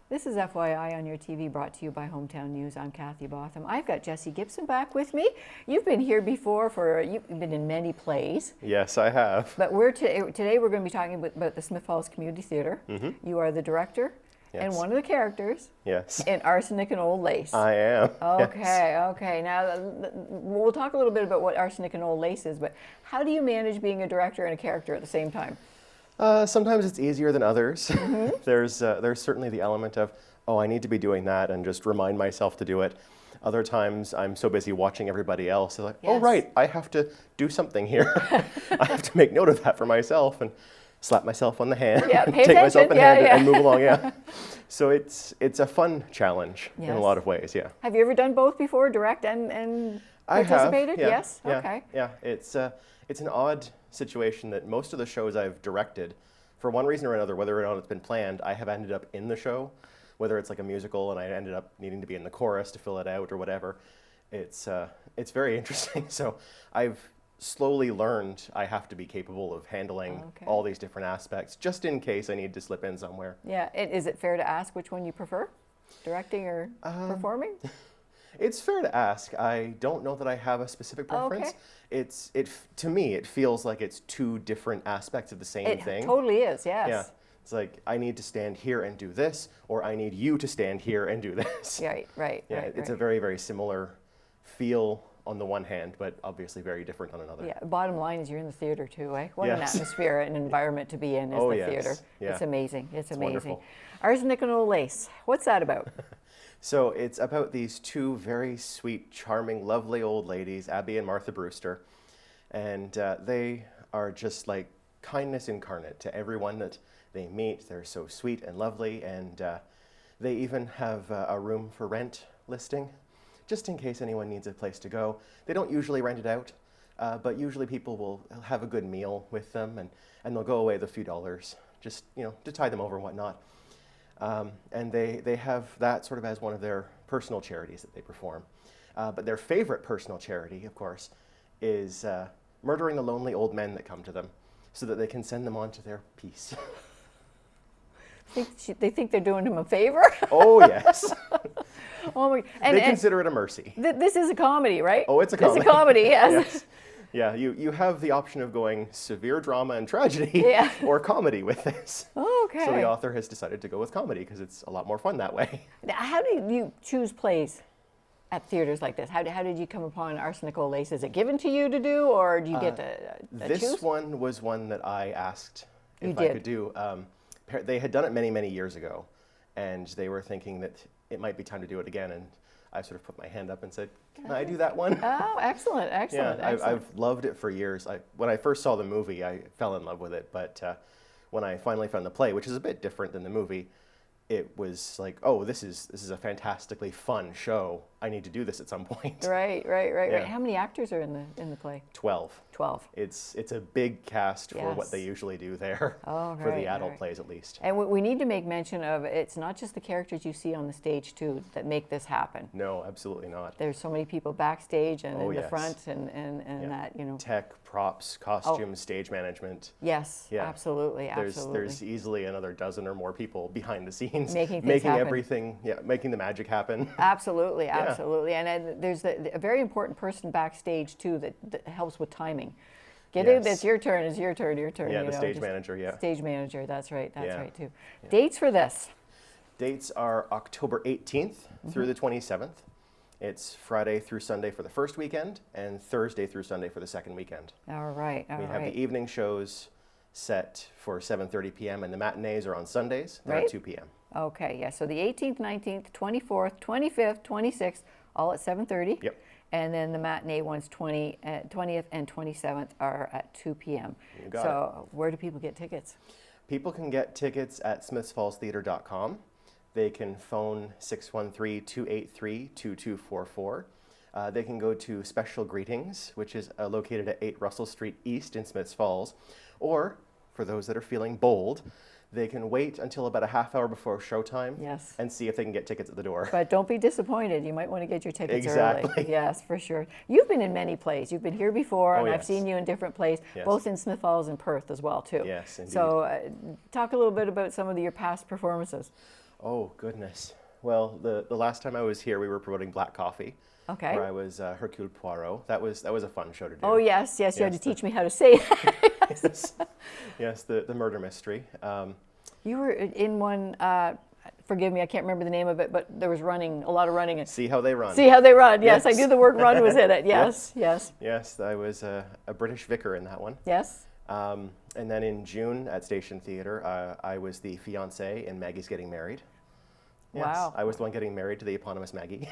This is FYI on your TV, brought to you by Hometown News. I'm Kathy Botham. I've got Jesse Gibson back with me. You've been here before you've been in many plays. Yes, I have. But today we're going to be talking about the Smith Falls Community Theatre. Mm-hmm. You are the director and one of the characters. Yes. In Arsenic and Old Lace. I am. Okay, yes. Okay. Now, we'll talk a little bit about what Arsenic and Old Lace is, but how do you manage being a director and a character at the same time? Sometimes it's easier than others. Mm-hmm. There's certainly the element of, oh, I need to be doing that, and just remind myself to do it. Other times I'm so busy watching everybody else, like, yes. Oh right, I have to do something here. I have to make note of that for myself and slap myself on the hand, take myself in hand and move along. Yeah. So it's a fun challenge in a lot of ways. Yeah. Have you ever done both before, direct and participated? I have. Yeah. Yes. Yeah. Okay. Yeah. It's an odd situation that most of the shows I've directed, for one reason or another, whether or not it's been planned, I have ended up in the show, whether it's like a musical and I ended up needing to be in the chorus to fill it out or whatever. It's very interesting. So I've slowly learned I have to be capable of handling all these different aspects, just in case I need to slip in somewhere. Yeah. Is it fair to ask which one you prefer, directing or performing? It's fair to ask. I don't know that I have a specific preference. To me, it feels like it's two different aspects of the same thing. It totally is, yes. Yeah. It's like, I need to stand here and do this, or I need you to stand here and do this. Right. Yeah, it's a very, very similar feel on the one hand, but obviously very different on another. Yeah, bottom line is you're in the theater too, eh? What an atmosphere and environment to be in is the theater. Yeah. It's amazing. It's amazing. Wonderful. Arsenic and Old Lace, what's that about? So it's about these two very sweet, charming, lovely old ladies, Abby and Martha Brewster, and they are just like kindness incarnate to everyone that they meet. They're so sweet and lovely, and they even have a room for rent listing, just in case anyone needs a place to go. They don't usually rent it out, but usually people will have a good meal with them, and they'll go away with a few dollars, just to tide them over and whatnot. And they have that sort of as one of their personal charities that they perform. But their favorite personal charity, of course, is murdering the lonely old men that come to them so that they can send them on to their peace. They think they're doing him a favor? Oh, yes. They consider it a mercy. This is a comedy, right? Oh, it's a comedy. It's a comedy, yes. Yes. Yeah, you have the option of going severe drama and tragedy or comedy with this. Okay. So the author has decided to go with comedy because it's a lot more fun that way. How do you choose plays at theaters like this? How did you come upon Arsenic Old Lace? Is it given to you to do, or do you get to choose? This one was one that I asked if I could do. They had done it many, many years ago, and they were thinking that it might be time to do it again, and I sort of put my hand up and said, can I do that one? Oh, excellent. Yeah, I've loved it for years. When I first saw the movie, I fell in love with it, but when I finally found the play, which is a bit different than the movie, it was like, oh, this is a fantastically fun show. I need to do this at some point. Right. Yeah. How many actors are in the play? 12. 12. It's a big cast for what they usually do there, for the adult plays at least. And we need to make mention of, it's not just the characters you see on the stage too that make this happen. No, absolutely not. There's so many people backstage and in the front and that, Tech, props, costumes, stage management. Yes, absolutely. There's easily another dozen or more people behind the scenes making everything, making the magic happen. Absolutely. And there's a very important person backstage too that helps with timing. It's your turn, it's your turn. Yeah, the stage manager, Stage manager, that's right too. Yeah. Dates for this? Dates are October 18th through the 27th. It's Friday through Sunday for the first weekend and Thursday through Sunday for the second weekend. All right. We have the evening shows set for 7:30 p.m. and the matinees are on Sundays. They're at 2 p.m. Okay, yeah. So the 18th, 19th, 24th, 25th, 26th, all at 7:30. Yep. And then the matinee ones, 20th and 27th, are at 2 p.m. You got it. Where do people get tickets? People can get tickets at smithsfallstheatre.com. They can phone 613-283-2244. They can go to Special Greetings, which is located at 8 Russell Street East in Smiths Falls. Or, for those that are feeling bold, they can wait until about a half hour before showtime and see if they can get tickets at the door. But don't be disappointed. You might want to get your tickets early. Yes, for sure. You've been in many plays. You've been here before, and I've seen you in different plays, both in Smith Falls and Perth as well, too. Yes, indeed. So talk a little bit about some of your past performances. Oh, goodness. Well, the last time I was here, we were promoting Black Coffee, Okay. where I was Hercule Poirot. That was a fun show to do. Oh, yes, yes, you had Yes, to teach me how to say that. Yes, yes, the murder mystery. You were in one, forgive me, I can't remember the name of it, but there was running, a lot of running. See How They Run. See How They Run, yes, I Yes. knew the word run was in it, yes, yes, Yes, I was a British vicar in that one. yes. And then in June at Station Theatre, I was the fiancé in Maggie's Getting Married. Yes, Wow. I was the one getting married to the eponymous Maggie.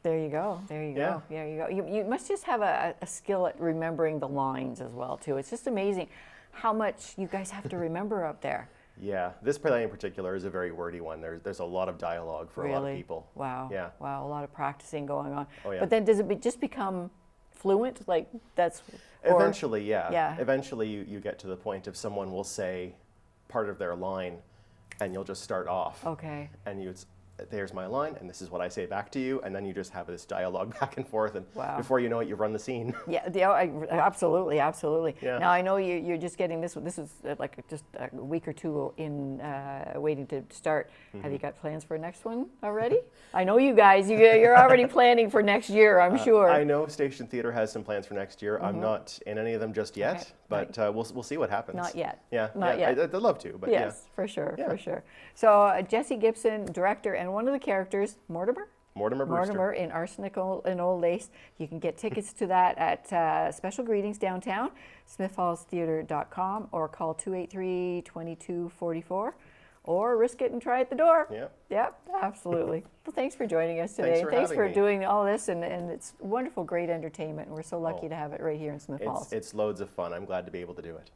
There you go, there you Yeah. go, there you go. You must just have a skill at remembering the lines as well, too. It's just amazing how much you guys have to remember up there. Yeah, this play in particular is a very wordy one. There's a lot of dialogue for a lot of people. Wow. Yeah. Wow, a lot of practicing going on. Oh, yeah. But then does it just become fluent? Like that's or- Eventually, yeah. Yeah. Eventually, you get to the point of someone will say part of their line, and you'll just start off. Okay. And there's my line, and this is what I say back to you, and then you just have this dialogue back and forth, and Wow. before you know it, you've run the scene. Yeah, absolutely, absolutely. Yeah. Now I know you're just getting this. This is like just a week or two in waiting to start. Have you got plans for next one already? I know you guys. You're already planning for next year. I'm sure. I know Station Theatre has some plans for next year. I'm not in any of them just yet, Okay. but we'll see what happens. Not yet. Yeah, Not yeah, yet. I'd love to, but Yes, for sure, Yeah. for sure. So Jesse Gibson, director, and one of the characters, Mortimer. Mortimer Brewster. Mortimer in Arsenic and Old Lace. You can get tickets to that at Special Greetings downtown, smithfallstheatre.com, or call 283-2244, or risk it and try at the door. Yeah. Yep, absolutely. Well, thanks for joining us today. Thanks for Thanks having for me. doing all this, and it's wonderful, great entertainment. We're so lucky Oh. to have it right here in Smith Falls. It's loads of fun. I'm glad to be able to do it.